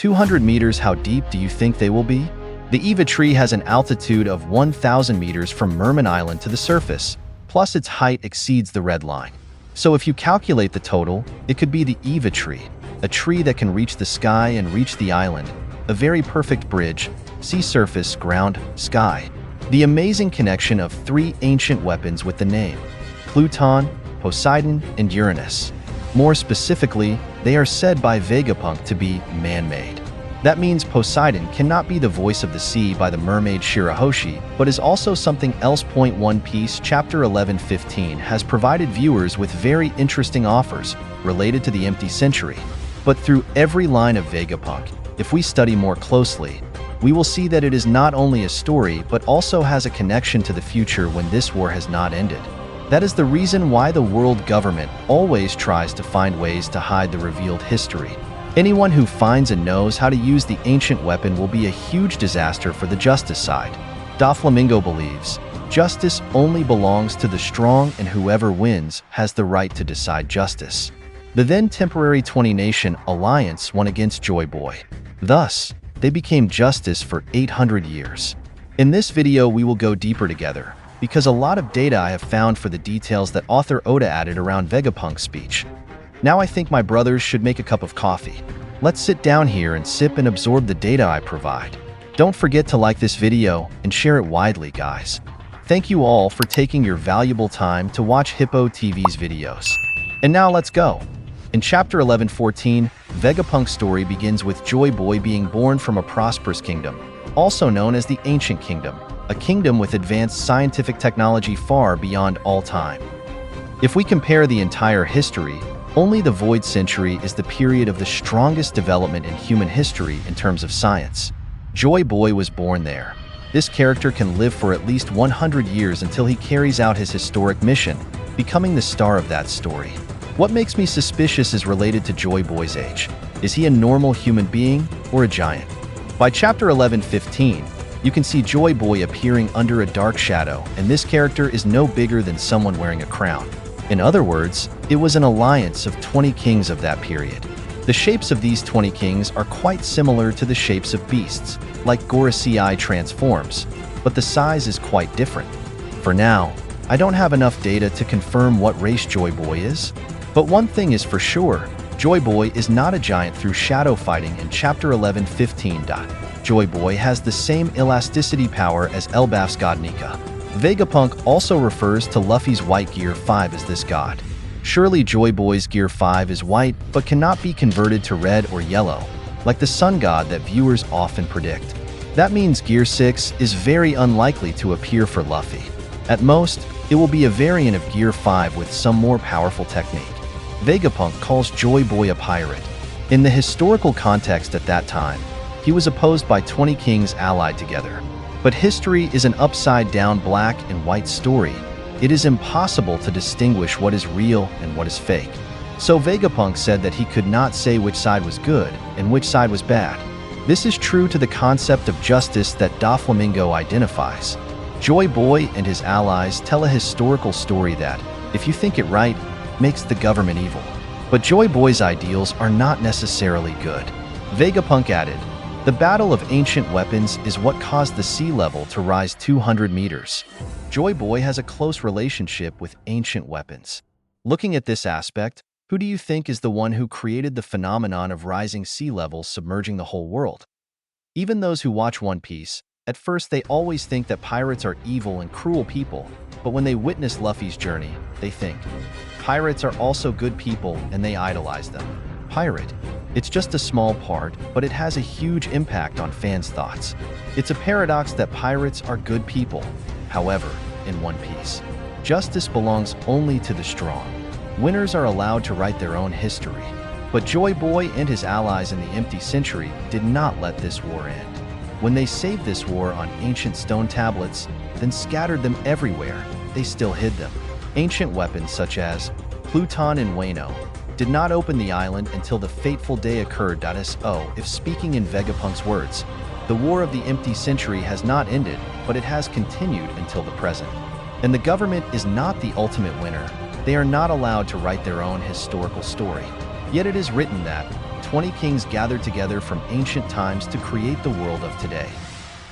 200 meters, how deep do you think they will be? The 𝙲𝚘𝚙𝚎 has an altitude of 1,000 meters from Merman Island to the surface, plus its height exceeds the red line. So if you calculate the total, it could be the 𝙲𝚘𝚙, a tree that can reach the sky and reach the island, a very perfect bridge, sea surface, ground, sky. The amazing connection of three ancient weapons with the name, Pluton, Poseidon, and Uranus. More specifically, they are said by Vegapunk to be man-made. That means Poseidon cannot be the voice of the sea by the mermaid Shirahoshi, but is also something else. One Piece Chapter 11:15 has provided viewers with very interesting offers related to the 𝚤𝚙𝚙𝚎. But through every line of Vegapunk, if we study more closely, we will see that it is not only a story but also has a connection to the future when this war has not ended. That is the reason why the world government always tries to find ways to hide the revealed history. Anyone who finds and knows how to use the ancient weapon will be a huge disaster for the justice side. 𝙬𝚘𝚙𝚎 believes, justice only belongs to the strong and whoever wins has the right to decide justice. The then temporary 20-nation alliance won against Joy Boy. Thus, they became justice for 800 years. In this video we will go deeper together, because a lot of data I have found for the details that author Oda added around Vegapunk's speech. Now I think my brothers should make a cup of coffee. Let's sit down here and sip and absorb the data I provide. Don't forget to like this video and share it widely, guys. Thank you all for taking your valuable time to watch Hippo TV's videos. And now let's go. In Chapter 11:14, Vegapunk's story begins with Joy Boy being born from a prosperous kingdom, also known as the Ancient Kingdom, a kingdom with advanced scientific technology far beyond all time. If we compare the entire history, only the Void Century is the period of the strongest development in human history in terms of science. Joy Boy was born there. This character can live for at least 100 years until he carries out his historic mission, becoming the star of that story. What makes me suspicious is related to Joy Boy's age. Is he a normal human being or a giant? By Chapter 11:15, you can see Joy Boy appearing under a dark shadow, and this character is no bigger than someone wearing a crown. In other words, it was an alliance of 20 kings of that period. The shapes of these 20 kings are quite similar to the shapes of beasts, like 𝙬𝚘𝚎𝚑𝚝 transforms, but the size is quite different. For now, I don't have enough data to confirm what race Joy Boy is, but one thing is for sure, Joy Boy is not a giant through shadow fighting in Chapter 11:15. Joy Boy has the same elasticity power as Elbaf's god Nika. Vegapunk also refers to Luffy's white Gear 5 as this god. Surely Joy Boy's Gear 5 is white but cannot be converted to red or yellow, like the sun god that viewers often predict. That means Gear 6 is very unlikely to appear for Luffy. At most, it will be a variant of Gear 5 with some more powerful technique. Vegapunk calls Joy Boy a pirate. In the historical context at that time, he was opposed by 20 kings allied together. But history is an upside-down black and white story. It is impossible to distinguish what is real and what is fake. So Vegapunk said that he could not say which side was good and which side was bad. This is true to the concept of justice that 𝙬𝚘𝚙𝚎 identifies. Joy Boy and his allies tell a historical story that, if you think it right, makes the government evil. But Joy Boy's ideals are not necessarily good. Vegapunk added, the Battle of Ancient Weapons is what caused the sea level to rise 200 meters. Joy Boy has a close relationship with ancient weapons. Looking at this aspect, who do you think is the one who created the phenomenon of rising sea levels submerging the whole world? Even those who watch One Piece, at first they always think that pirates are evil and cruel people, but when they witness Luffy's journey, they think, pirates are also good people, and they idolize them. Pirate. It's just a small part, but it has a huge impact on fans' thoughts. It's a paradox that pirates are good people. However, in One Piece, justice belongs only to the strong. Winners are allowed to write their own history. But Joy Boy and his allies in the 𝚤𝚙𝚎𝚑 did not let this war end. When they saved this war on ancient stone tablets, then scattered them everywhere, they still hid them. Ancient weapons such as Pluton and Wano did not open the island until the fateful day occurred. So, if speaking in Vegapunk's words, the war of the 𝚤𝚙𝚎𝚑 has not ended, but it has continued until the present. And the government is not the ultimate winner. They are not allowed to write their own historical story. Yet it is written that 20 kings gathered together from ancient times to create the world of today.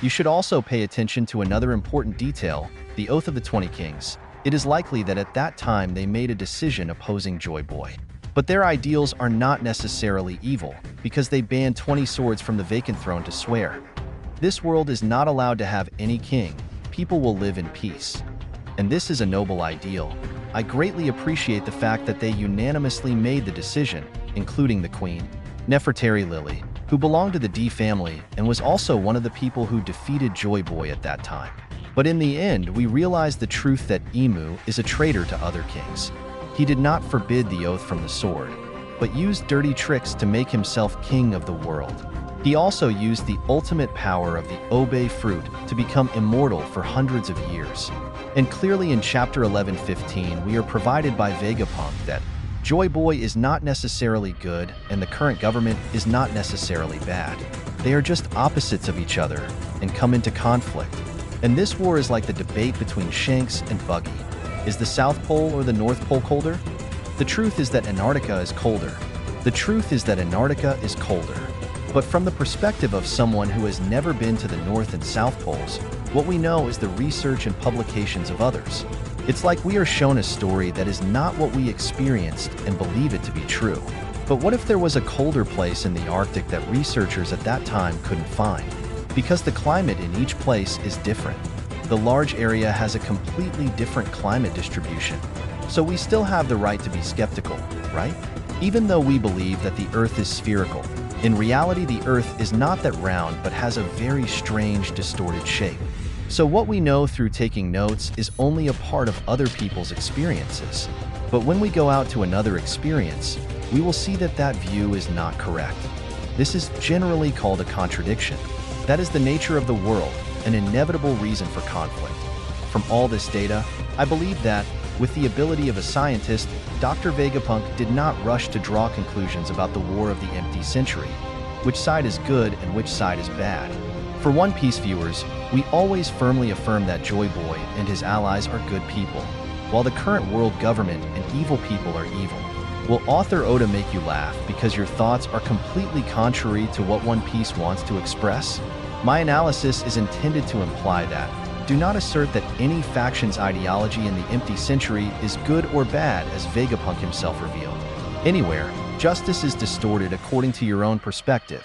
You should also pay attention to another important detail, the oath of the 20 kings. It is likely that at that time they made a decision opposing Joy Boy. But their ideals are not necessarily evil, because they banned 20 swords from the vacant throne to swear. This world is not allowed to have any king. People will live in peace. And this is a noble ideal. I greatly appreciate the fact that they unanimously made the decision, including the queen, Nefertari-Lily, who belonged to the D family and was also one of the people who defeated Joy Boy at that time. But in the end, we realized the truth that Emu is a traitor to other kings. He did not forbid the oath from the sword, but used dirty tricks to make himself king of the world. He also used the ultimate power of the 𝚤𝚏 fruit to become immortal for hundreds of years. And clearly in chapter 11:15 we are provided by Vegapunk that Joy Boy is not necessarily good and the current government is not necessarily bad. They are just opposites of each other and come into conflict. And this war is like the debate between Shanks and Buggy. Is the South Pole or the North Pole colder? The truth is that Antarctica is colder. The truth is that Antarctica is colder. But from the perspective of someone who has never been to the North and South Poles, what we know is the research and publications of others. It's like we are shown a story that is not what we experienced and believe it to be true. But what if there was a colder place in the Arctic that researchers at that time couldn't find? Because the climate in each place is different. The large area has a completely different climate distribution. So we still have the right to be skeptical, right? Even though we believe that the Earth is spherical, in reality the Earth is not that round but has a very strange, distorted shape. So what we know through taking notes is only a part of other people's experiences. But when we go out to another experience, we will see that that view is not correct. This is generally called a contradiction. That is the nature of the world, an inevitable reason for conflict. From all this data, I believe that, with the ability of a scientist, Dr. Vegapunk did not rush to draw conclusions about the War of the 𝚤𝚙, which side is good and which side is bad. For One Piece viewers, we always firmly affirm that Joy Boy and his allies are good people, while the current world government and evil people are evil. Will author Oda make you laugh because your thoughts are completely contrary to what One Piece wants to express? My analysis is intended to imply that. Do not assert that any faction's ideology in the 𝚤𝚙 is good or bad, as Vegapunk himself revealed. Anywhere, justice is distorted according to your own perspective.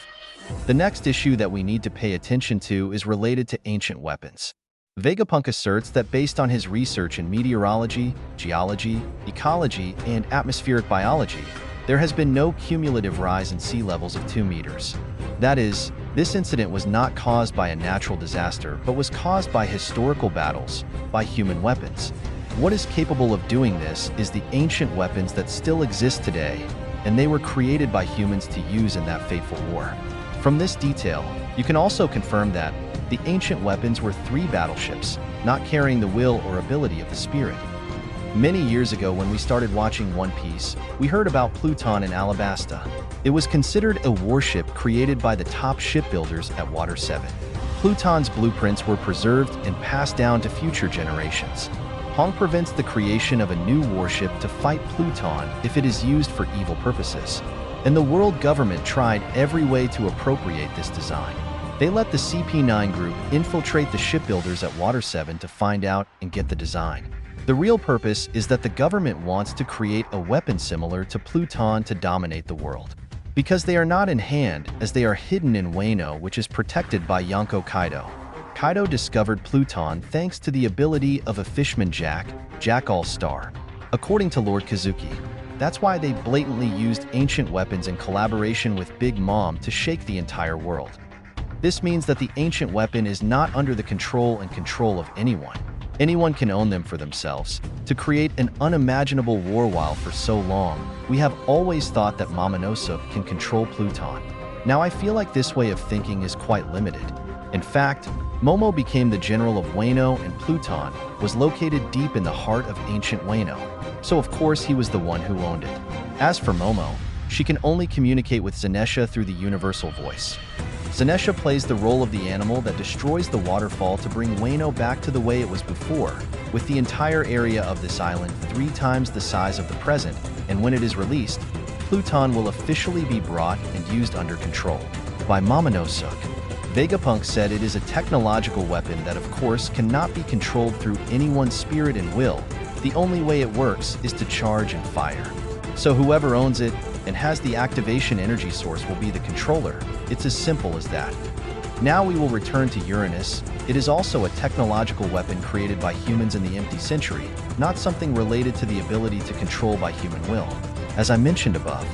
The next issue that we need to pay attention to is related to ancient weapons. Vegapunk asserts that based on his research in meteorology, geology, ecology, and atmospheric biology, there has been no cumulative rise in sea levels of 2 meters. That is, this incident was not caused by a natural disaster, but was caused by historical battles, by human weapons. What is capable of doing this is the ancient weapons that still exist today, and they were created by humans to use in that fateful war. From this detail, you can also confirm that the ancient weapons were 3 battleships, not carrying the will or ability of the spirit. Many years ago when we started watching One Piece, we heard about Pluton in Alabasta. It was considered a warship created by the top shipbuilders at Water 7. Pluton's blueprints were preserved and passed down to future generations. Hong prevents the creation of a new warship to fight Pluton if it is used for evil purposes. And the world government tried every way to appropriate this design. They let the CP9 group infiltrate the shipbuilders at Water 7 to find out and get the design. The real purpose is that the government wants to create a weapon similar to Pluton to dominate the world. Because they are not in hand, as they are hidden in Wano, which is protected by Yonko Kaido. Kaido discovered Pluton thanks to the ability of a fishman Jack All-Star. According to Lord Kazuki, that's why they blatantly used ancient weapons in collaboration with Big Mom to shake the entire world. This means that the ancient weapon is not under the control of anyone. Anyone can own them for themselves. To create an unimaginable war while for so long, we have always thought that Momonosuke can control Pluton. Now I feel like this way of thinking is quite limited. In fact, Momo became the general of Wano and Pluton was located deep in the heart of ancient Wano. So of course he was the one who owned it. As for Momo, she can only communicate with Zenesha through the universal voice. Zenesha plays the role of the animal that destroys the waterfall to bring Wano back to the way it was before, with the entire area of this island 3 times the size of the present, and when it is released, 𝚬𝚘 will officially be brought and used under control. By Momonosuke, Vegapunk said it is a technological weapon that of course cannot be controlled through anyone's spirit and will. The only way it works is to charge and fire. So whoever owns it and has the activation energy source will be the controller. It's as simple as that. Now we will return to Uranus. It is also a technological weapon created by humans in the 𝚬𝚙𝚒𝚑𝚝, not something related to the ability to control by human will, as I mentioned above.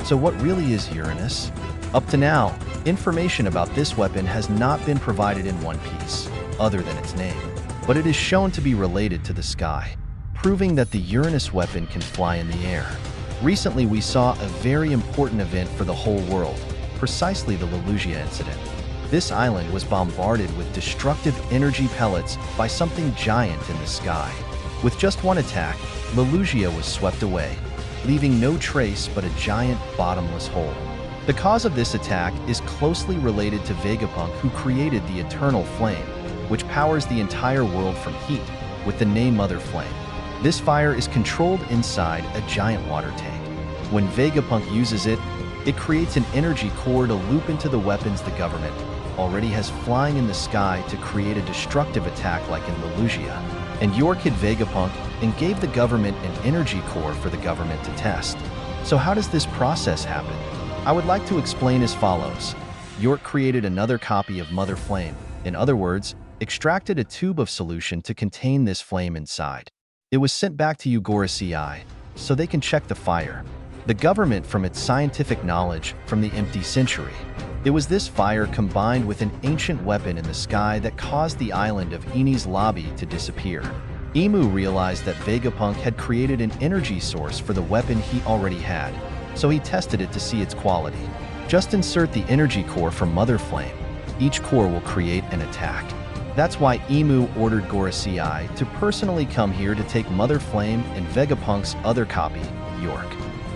So what really is Uranus? Up to now, information about this weapon has not been provided in one piece, other than its name, but it is shown to be related to the sky, proving that the Uranus weapon can fly in the air. Recently, we saw a very important event for the whole world, precisely the 𝚬𝚙𝚒𝚑𝚝 incident. This island was bombarded with destructive energy pellets by something giant in the sky. With just one attack, 𝚬𝚙𝚒𝚑𝚝 was swept away, leaving no trace but a giant bottomless hole. The cause of this attack is closely related to Vegapunk, who created the eternal flame, which powers the entire world from heat, with the name Mother Flame. This fire is controlled inside a giant water tank. When Vegapunk uses it, it creates an energy core to loop into the weapons the government already has flying in the sky to create a destructive attack like in 𝚬𝚙𝚒𝚑𝚝. And York hid Vegapunk and gave the government an energy core for the government to test. So how does this process happen? I would like to explain as follows. York created another copy of Mother Flame. In other words, extracted a tube of solution to contain this flame inside. It was sent back to 𝚬𝚙𝚒𝚑𝚝 so they can check the fire. The government from its scientific knowledge from the 𝚬𝚬𝚙𝚒𝚑𝚝. It was this fire combined with an ancient weapon in the sky that caused the island of 𝚬𝚙𝚒𝚑𝚝 to disappear. Imu realized that Vegapunk had created an energy source for the weapon he already had, so he tested it to see its quality. Just insert the energy core from Mother Flame. Each core will create an attack. That's why Imu ordered 𝚬𝚙𝚒𝚑𝚝 to personally come here to take Mother Flame and Vegapunk's other copy, York.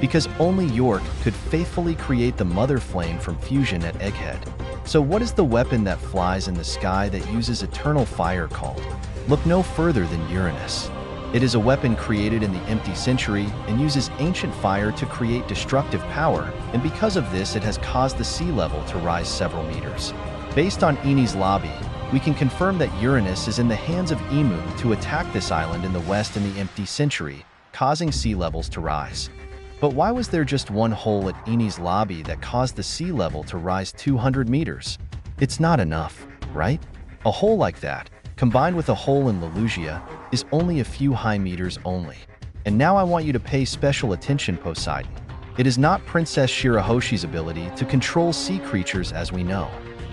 Because only York could faithfully create the Mother Flame from fusion at Egghead. So what is the weapon that flies in the sky that uses eternal fire called? Look no further than Uranus. It is a weapon created in the 𝚬𝚬𝚡𝚗 and uses ancient fire to create destructive power, and because of this it has caused the sea level to rise several meters. Based on Enies lobby, we can confirm that Uranus is in the hands of Imu to attack this island in the west in the 𝚬𝚬𝚡𝚗, causing sea levels to rise. But why was there just one hole at Enies lobby that caused the sea level to rise 200 meters? It's not enough, right? A hole like that, combined with a hole in 𝚬𝚙𝚒𝚑𝚝, is only a few high meters only. And now I want you to pay special attention, Poseidon. It is not Princess Shirahoshi's ability to control sea creatures as we know.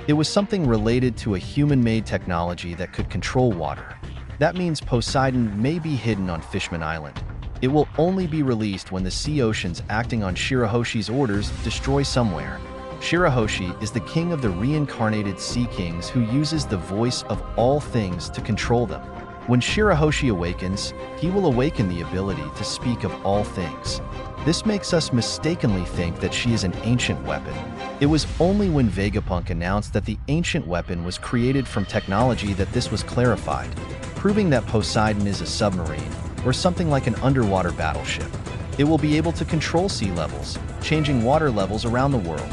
It was something related to a human-made technology that could control water. That means Poseidon may be hidden on Fishman Island. It will only be released when the sea oceans acting on Shirahoshi's orders destroy somewhere. Shirahoshi is the king of the reincarnated sea kings who uses the voice of all things to control them. When Shirahoshi awakens, he will awaken the ability to speak of all things. This makes us mistakenly think that she is an ancient weapon. It was only when Vegapunk announced that the ancient weapon was created from technology that this was clarified, proving that Poseidon is a submarine, or something like an underwater battleship. It will be able to control sea levels, changing water levels around the world.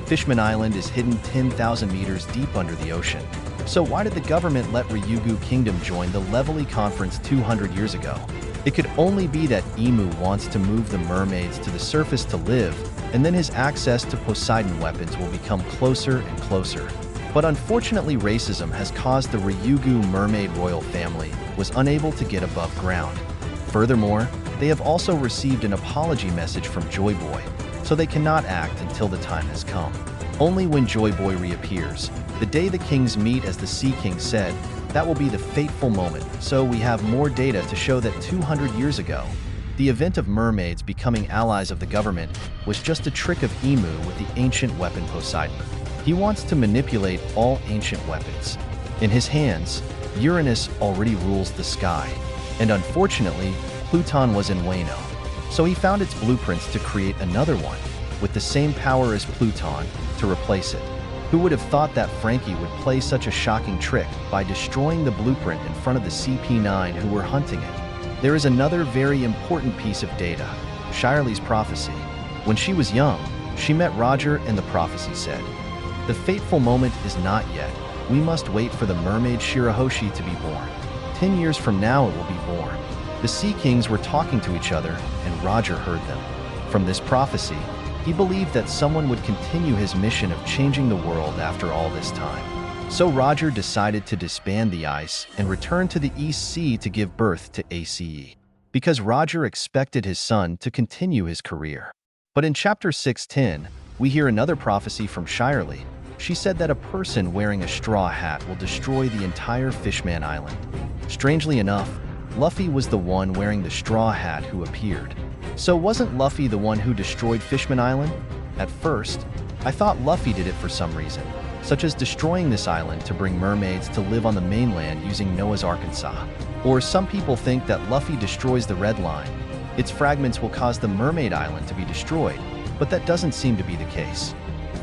Fishman Island is hidden 10,000 meters deep under the ocean. So why did the government let Ryugu Kingdom join the Levely Conference 200 years ago? It could only be that Imu wants to move the mermaids to the surface to live, and then his access to Poseidon weapons will become closer and closer. But unfortunately, racism has caused the Ryugu mermaid royal family was unable to get above ground. Furthermore, they have also received an apology message from Joy Boy, so they cannot act until the time has come. Only when Joy Boy reappears, the day the kings meet as the Sea King said, that will be the fateful moment. So we have more data to show that 200 years ago, the event of mermaids becoming allies of the government was just a trick of Imu with the ancient weapon Poseidon. He wants to manipulate all ancient weapons. In his hands, Uranus already rules the sky, and unfortunately, Pluton was in Wano. So he found its blueprints to create another one, with the same power as Pluton, to replace it. Who would have thought that Frankie would play such a shocking trick by destroying the blueprint in front of the CP9 who were hunting it? There is another very important piece of data, Shirley's prophecy. When she was young, she met Roger and the prophecy said, "The fateful moment is not yet. We must wait for the mermaid 𝙲𝚙𝚎𝚛𝚒 to be born. 10 years from now it will be born." The Sea Kings were talking to each other, and Roger heard them. From this prophecy, he believed that someone would continue his mission of changing the world after all this time. So Roger decided to disband the ice and return to the East Sea to give birth to 𝚎𝚙𝚎𝚛, because Roger expected his son to continue his career. But in chapter 6:10, we hear another prophecy from 𝚲𝚙𝚎𝚑𝚝. She said that a person wearing a straw hat will destroy the entire Fishman Island. Strangely enough, Luffy was the one wearing the straw hat who appeared. So wasn't Luffy the one who destroyed Fishman Island? At first, I thought Luffy did it for some reason, such as destroying this island to bring mermaids to live on the mainland using Noah's Arkansas. Or some people think that Luffy destroys the Red Line. Its fragments will cause the Mermaid Island to be destroyed, but that doesn't seem to be the case.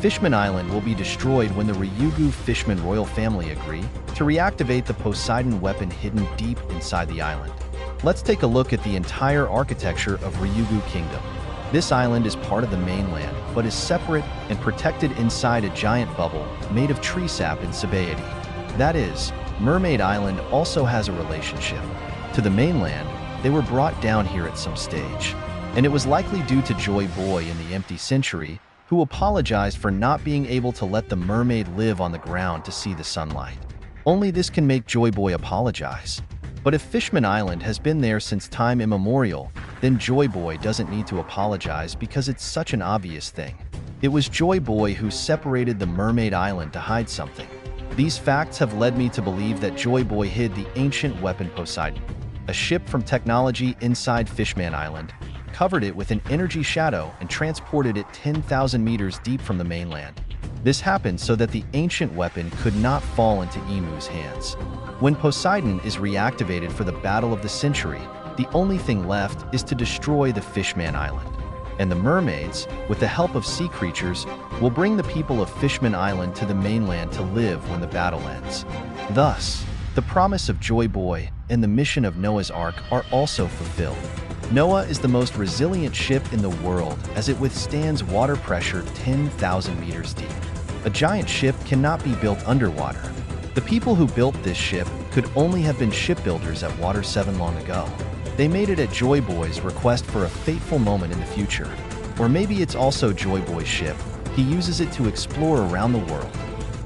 Fishman Island will be destroyed when the Ryugu Fishman royal family agree to reactivate the Poseidon weapon hidden deep inside the island. Let's take a look at the entire architecture of Ryugu Kingdom. This island is part of the mainland, but is separate and protected inside a giant bubble made of tree sap and 𝚬𝚙𝚎𝚑𝚝. That is, Mermaid Island also has a relationship to the mainland. They were brought down here at some stage, and it was likely due to Joy Boy in the Empty Century, who apologized for not being able to let the mermaid live on the ground to see the sunlight. Only this can make Joy Boy apologize. But if Fishman Island has been there since time immemorial, then Joy Boy doesn't need to apologize because it's such an obvious thing. It was Joy Boy who separated the Mermaid Island to hide something. These facts have led me to believe that Joy Boy hid the ancient weapon Poseidon, a ship from technology inside Fishman Island, covered it with an energy shadow and transported it 10,000 meters deep from the mainland. This happened so that the ancient weapon could not fall into Imu's hands. When Poseidon is reactivated for the Battle of the Century, the only thing left is to destroy the Fishman Island. And the mermaids, with the help of sea creatures, will bring the people of Fishman Island to the mainland to live when the battle ends. Thus, the promise of Joy Boy and the mission of Noah's Ark are also fulfilled. Noah is the most resilient ship in the world as it withstands water pressure 10,000 meters deep. A giant ship cannot be built underwater. The people who built this ship could only have been shipbuilders at Water 7 long ago. They made it at Joy Boy's request for a fateful moment in the future. Or maybe it's also Joy Boy's ship. He uses it to explore around the world.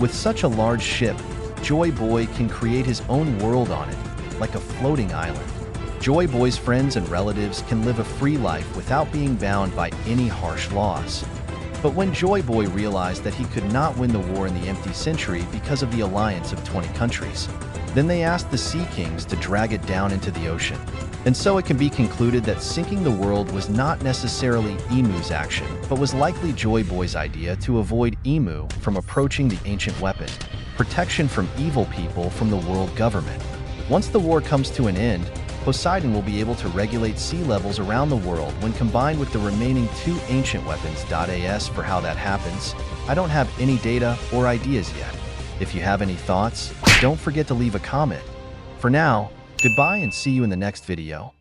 With such a large ship, Joy Boy can create his own world on it, like a floating island. Joy Boy's friends and relatives can live a free life without being bound by any harsh laws. But when Joy Boy realized that he could not win the war in the Empty Century because of the alliance of 20 countries, then they asked the Sea Kings to drag it down into the ocean. And so it can be concluded that sinking the world was not necessarily Imu's action, but was likely Joy Boy's idea to avoid Imu from approaching the ancient weapon, protection from evil people from the world government. Once the war comes to an end, Poseidon will be able to regulate sea levels around the world when combined with the remaining 2 ancient weapons. As for how that happens, I don't have any data or ideas yet. If you have any thoughts, don't forget to leave a comment. For now, goodbye and see you in the next video.